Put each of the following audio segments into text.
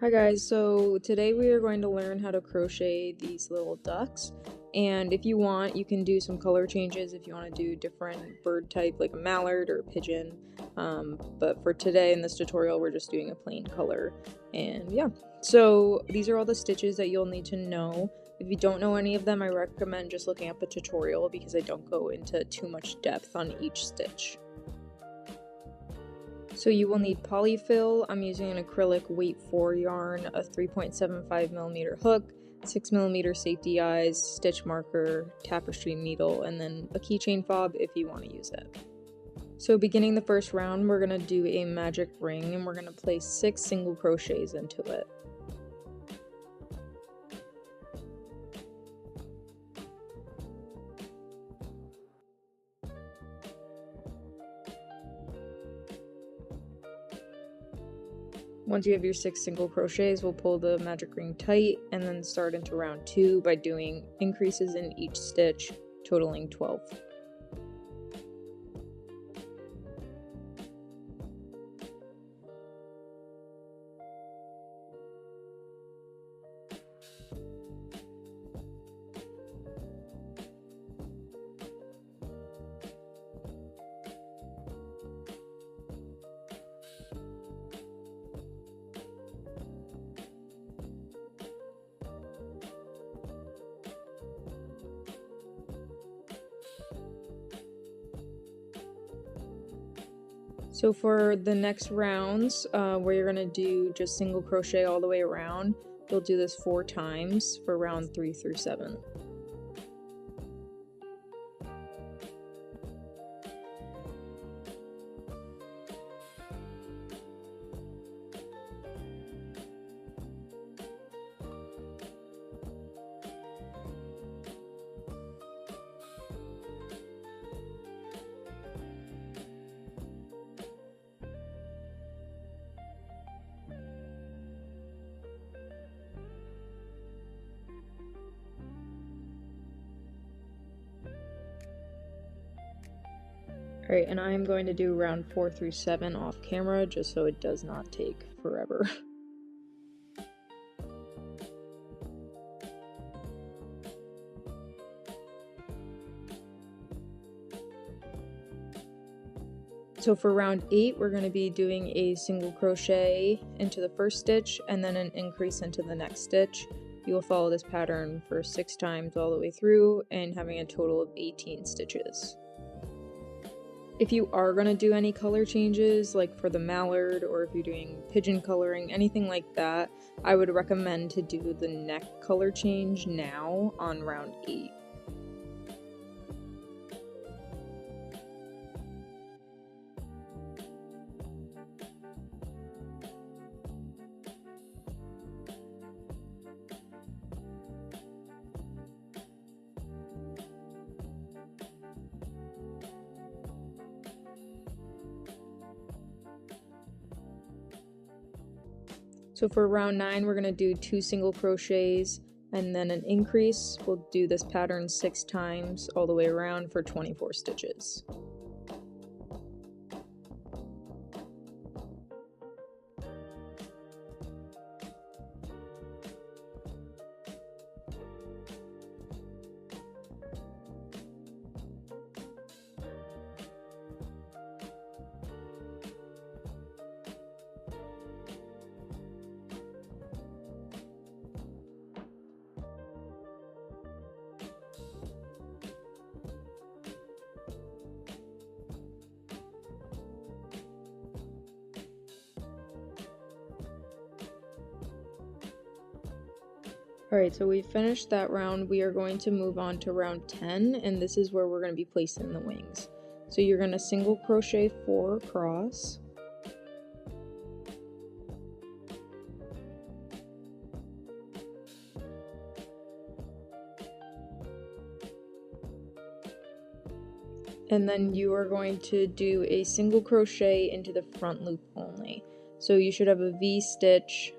Hi guys, so today we are going to learn how to crochet these little ducks, and if you want you can do some color changes if you want to do different bird type like a mallard or a pigeon, but for today in this tutorial we're just doing a plain color. And yeah, so these are all the stitches that you'll need to know. If you don't know any of them, I recommend just looking up a tutorial because I don't go into too much depth on each stitch. So you will need polyfill. I'm using an acrylic weight 4 yarn, a 3.75mm hook, 6mm safety eyes, stitch marker, tapestry needle, and then a keychain fob if you want to use it. So beginning the first round, we're going to do a magic ring and we're going to place 6 single crochets into it. Once you have your 6 single crochets, we'll pull the magic ring tight and then start into round 2 by doing increases in each stitch, totaling 12. So for the next rounds, where you're going to do just single crochet all the way around, you'll do this 4 times for round 3 through 7. Alright, and I'm going to do round 4 through 7 off camera just so it does not take forever. So for round 8, we're going to be doing a single crochet into the first stitch and then an increase into the next stitch. You will follow this pattern for 6 times all the way through and having a total of 18 stitches. If you are going to do any color changes, like for the mallard, or if you're doing pigeon coloring, anything like that, I would recommend to do the neck color change now on round 8. So for round 9, we're going to do 2 single crochets and then an increase. We'll do this pattern 6 times all the way around for 24 stitches. Alright, so we finished that round. We are going to move on to round 10, and this is where we're going to be placing the wings. So you're going to single crochet 4 across. And then you are going to do a single crochet into the front loop only. So you should have a V stitch,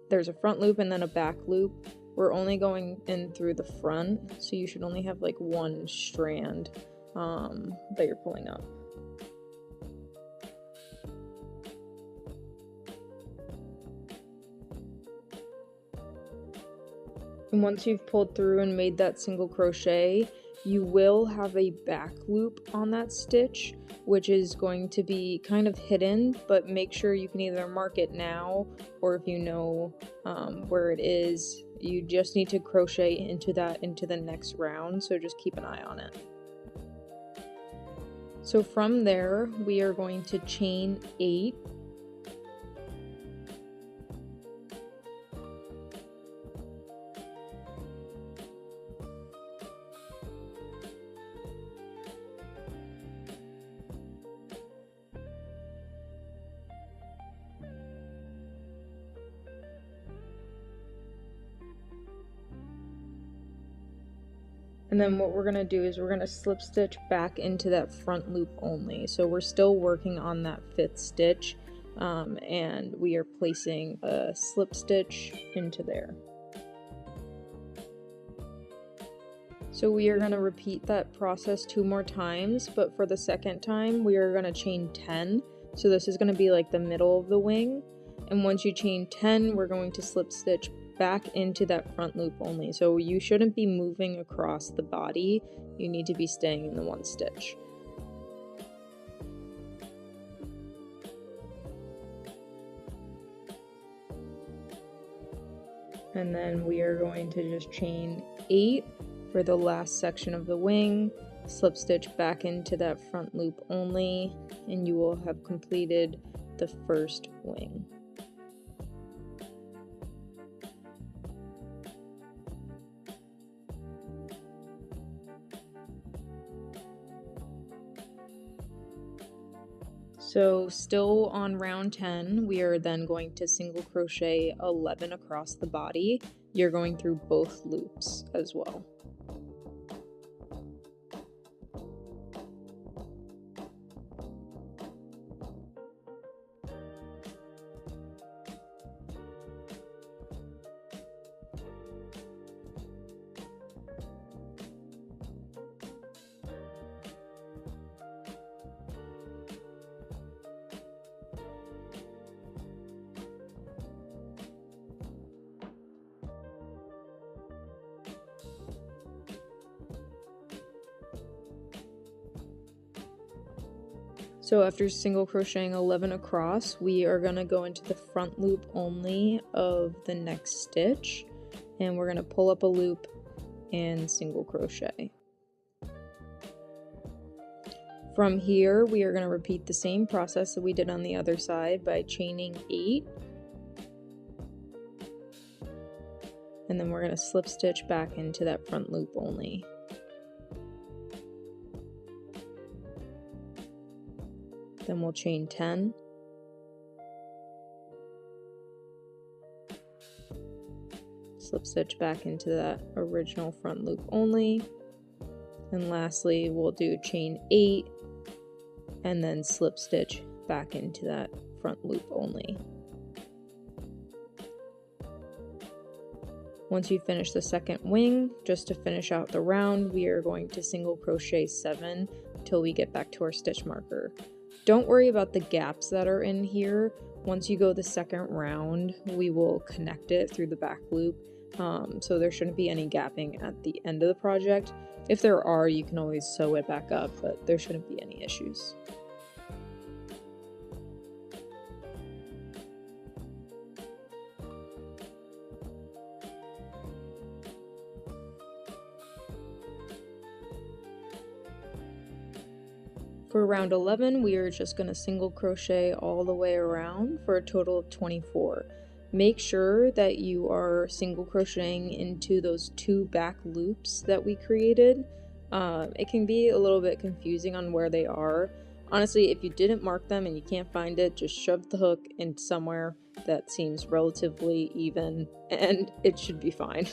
there's a front loop and then a back loop. We're only going in through the front, so you should only have like 1 strand that you're pulling up. And once you've pulled through and made that single crochet, you will have a back loop on that stitch, which is going to be kind of hidden, but make sure you can either mark it now, or if you know where it is, you just need to crochet into the next round, so just keep an eye on it. So from there, we are going to chain 8. And then what we're going to do is we're going to slip stitch back into that front loop only. So we're still working on that 5th stitch, and we are placing a slip stitch into there. So we are going to repeat that process 2 more times, but for the second time we are going to chain 10. So this is going to be like the middle of the wing, and once you chain 10, we're going to slip stitch back into that front loop only. So you shouldn't be moving across the body, you need to be staying in the 1 stitch. And then we are going to just chain 8 for the last section of the wing, slip stitch back into that front loop only, and you will have completed the first wing. So still on round 10, we are then going to single crochet 11 across the body. You're going through both loops as well. So after single crocheting 11 across, we are going to go into the front loop only of the next stitch, and we're going to pull up a loop and single crochet. From here, we are going to repeat the same process that we did on the other side by chaining 8, and then we're going to slip stitch back into that front loop only. Then we'll chain 10, slip stitch back into that original front loop only, and lastly we'll do chain 8 and then slip stitch back into that front loop only. Once you finish the second wing, just to finish out the round, we are going to single crochet 7 till we get back to our stitch marker. Don't worry about the gaps that are in here. Once you go the second round, we will connect it through the back loop, so there shouldn't be any gapping at the end of the project. If there are, you can always sew it back up, but there shouldn't be any issues. For round 11, we are just going to single crochet all the way around for a total of 24. Make sure that you are single crocheting into those 2 back loops that we created. It can be a little bit confusing on where they are. Honestly, if you didn't mark them and you can't find it, just shove the hook in somewhere that seems relatively even and it should be fine.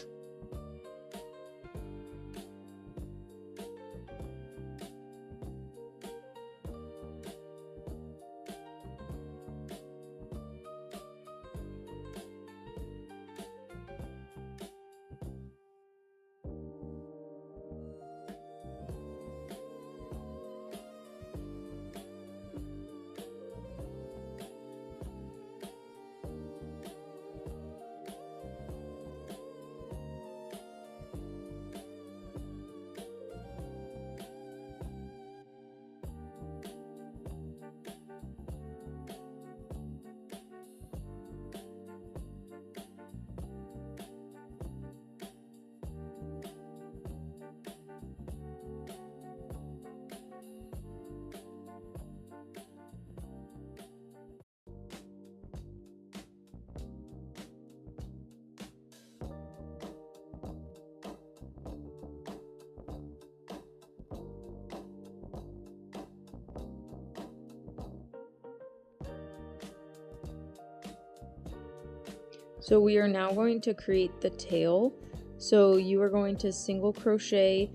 So we are now going to create the tail. So you are going to single crochet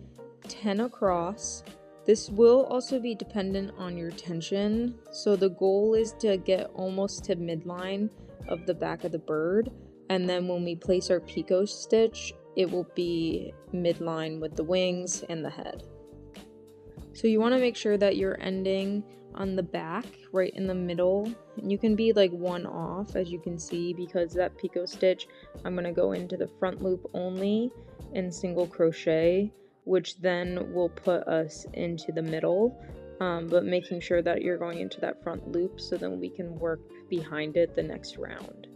10 across. This will also be dependent on your tension. So the goal is to get almost to midline of the back of the bird. And then when we place our picot stitch, it will be midline with the wings and the head. So you want to make sure that you're ending on the back, right in the middle, and you can be like one off, as you can see, because that picot stitch, I'm going to go into the front loop only and single crochet, which then will put us into the middle, but making sure that you're going into that front loop so then we can work behind it the next round.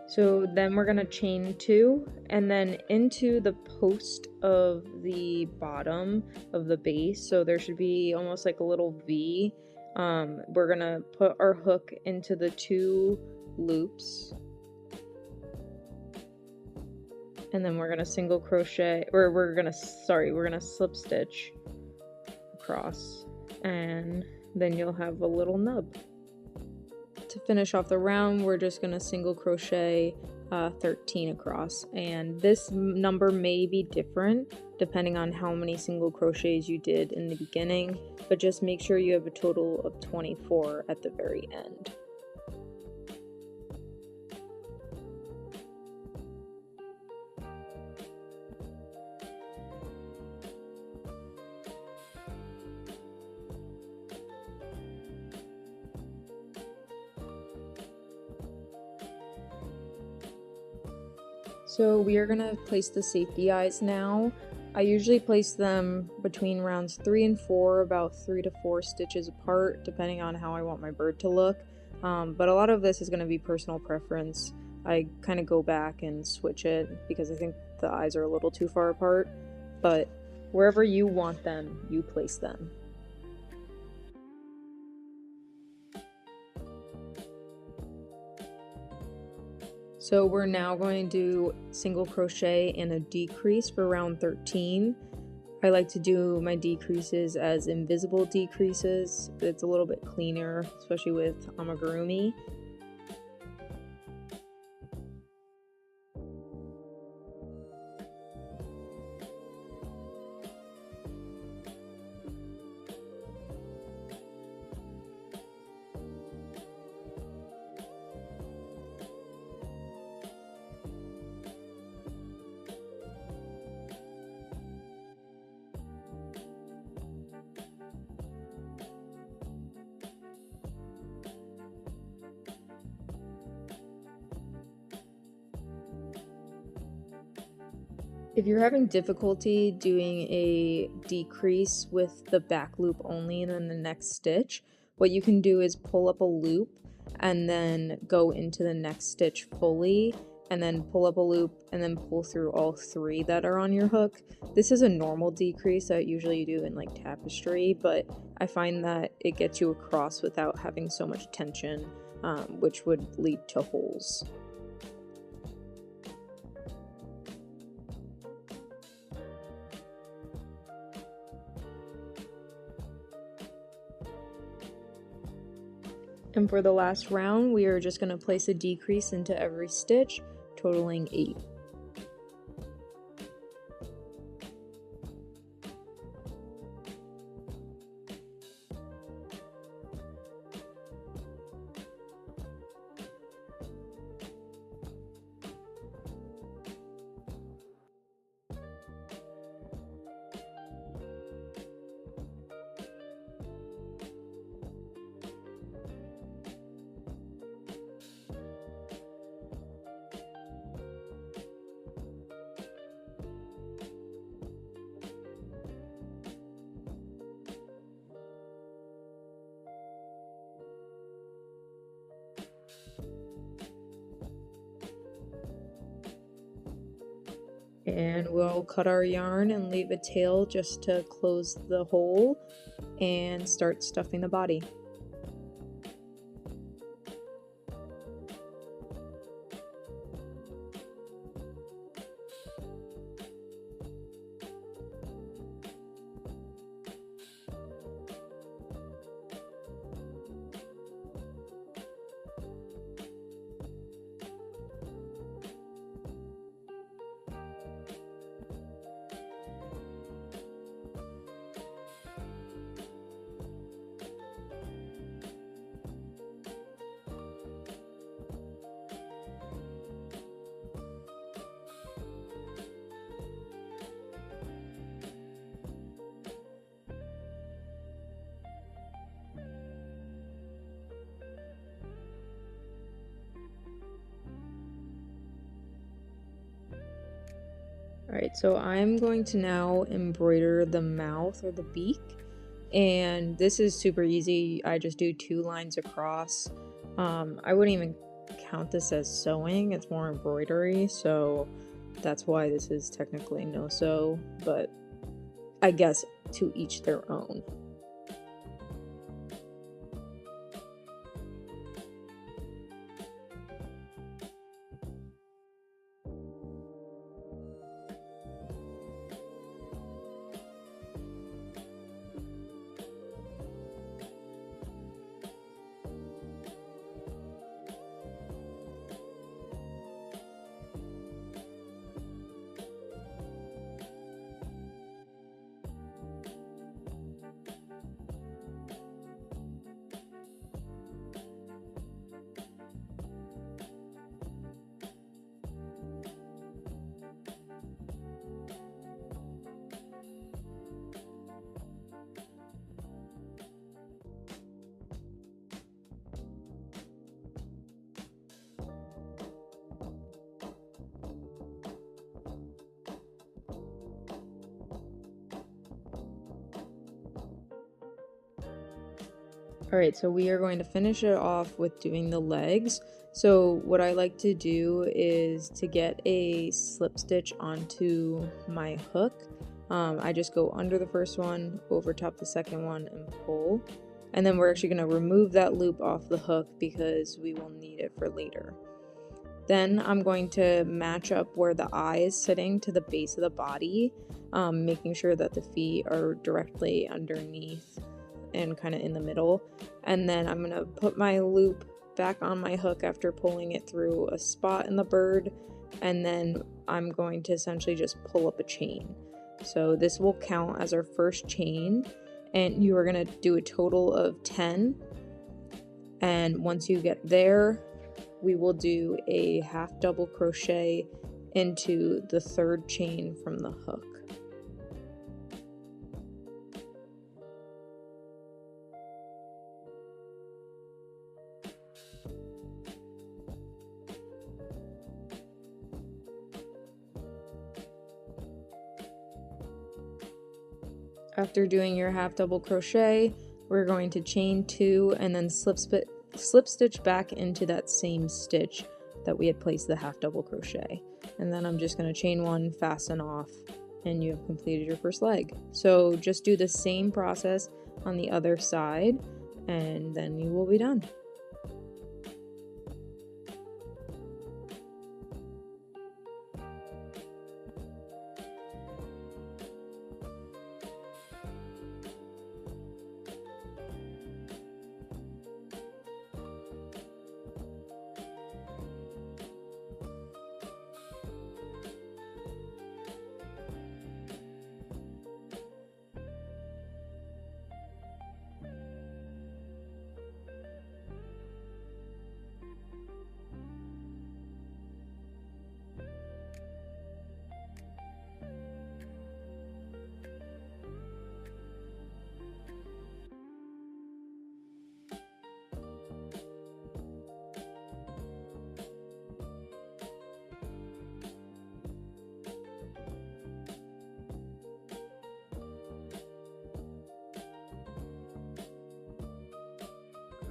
So then we're going to chain 2 and then into the post of the bottom of the base. So there should be almost like a little V. We're going to put our hook into the 2 loops. And then we're going to single crochet, or we're going to slip stitch across. And then you'll have a little nub. To finish off the round, we're just going to single crochet 13 across, and this number may be different depending on how many single crochets you did in the beginning, but just make sure you have a total of 24 at the very end. So we are going to place the safety eyes now. I usually place them between rounds 3 and 4, about 3 to 4 stitches apart, depending on how I want my bird to look. But a lot of this is going to be personal preference. I kind of go back and switch it because I think the eyes are a little too far apart. But wherever you want them, you place them. So we're now going to do single crochet and a decrease for round 13. I like to do my decreases as invisible decreases. It's a little bit cleaner, especially with amigurumi. If you're having difficulty doing a decrease with the back loop only and then the next stitch, what you can do is pull up a loop and then go into the next stitch fully, and then pull up a loop and then pull through all 3 that are on your hook. This is a normal decrease that usually you do in like tapestry, but I find that it gets you across without having so much tension, which would lead to holes. And for the last round, we are just going to place a decrease into every stitch, totaling 8. And we'll cut our yarn and leave a tail just to close the hole and start stuffing the body. Alright, so I'm going to now embroider the mouth or the beak, and this is super easy. I just do 2 lines across. I wouldn't even count this as sewing, it's more embroidery, so that's why this is technically no sew, but I guess to each their own. Alright, so we are going to finish it off with doing the legs. So what I like to do is to get a slip stitch onto my hook. I just go under the first one, over top the second one, and pull. And then we're actually going to remove that loop off the hook because we will need it for later. Then I'm going to match up where the eye is sitting to the base of the body, making sure that the feet are directly underneath and kind of in the middle. And then I'm going to put my loop back on my hook after pulling it through a spot in the bird, and then I'm going to essentially just pull up a chain. So this will count as our first chain, and you are going to do a total of 10, and once you get there, we will do a half double crochet into the third chain from the hook. After doing your half double crochet, we're going to chain 2 and then slip stitch back into that same stitch that we had placed the half double crochet. And then I'm just going to chain 1, fasten off, and you have completed your first leg. So just do the same process on the other side, and then you will be done.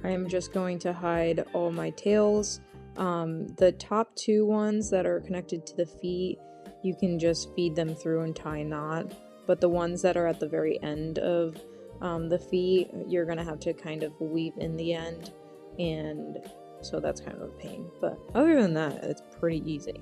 I am just going to hide all my tails. The top 2 ones that are connected to the feet, you can just feed them through and tie a knot, but the ones that are at the very end of the feet, you're gonna have to kind of weave in the end, and so that's kind of a pain. But other than that, it's pretty easy.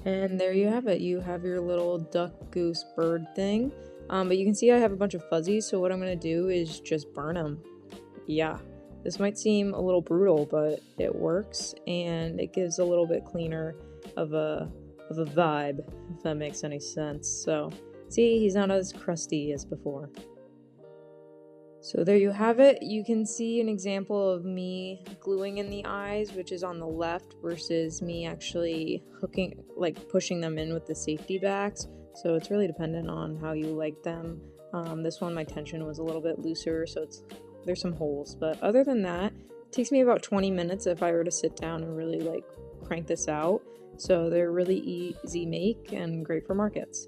And there you have it. You have your little duck, goose, bird thing. But you can see I have a bunch of fuzzies, so what I'm going to do is just burn them. Yeah, this might seem a little brutal, but it works, and it gives a little bit cleaner of a vibe, if that makes any sense. So, see, he's not as crusty as before. So there you have it. You can see an example of me gluing in the eyes, which is on the left, versus me actually hooking, like pushing them in with the safety backs. So it's really dependent on how you like them. This one, my tension was a little bit looser, so there's some holes. But other than that, it takes me about 20 minutes if I were to sit down and really like crank this out. So they're really easy make and great for markets.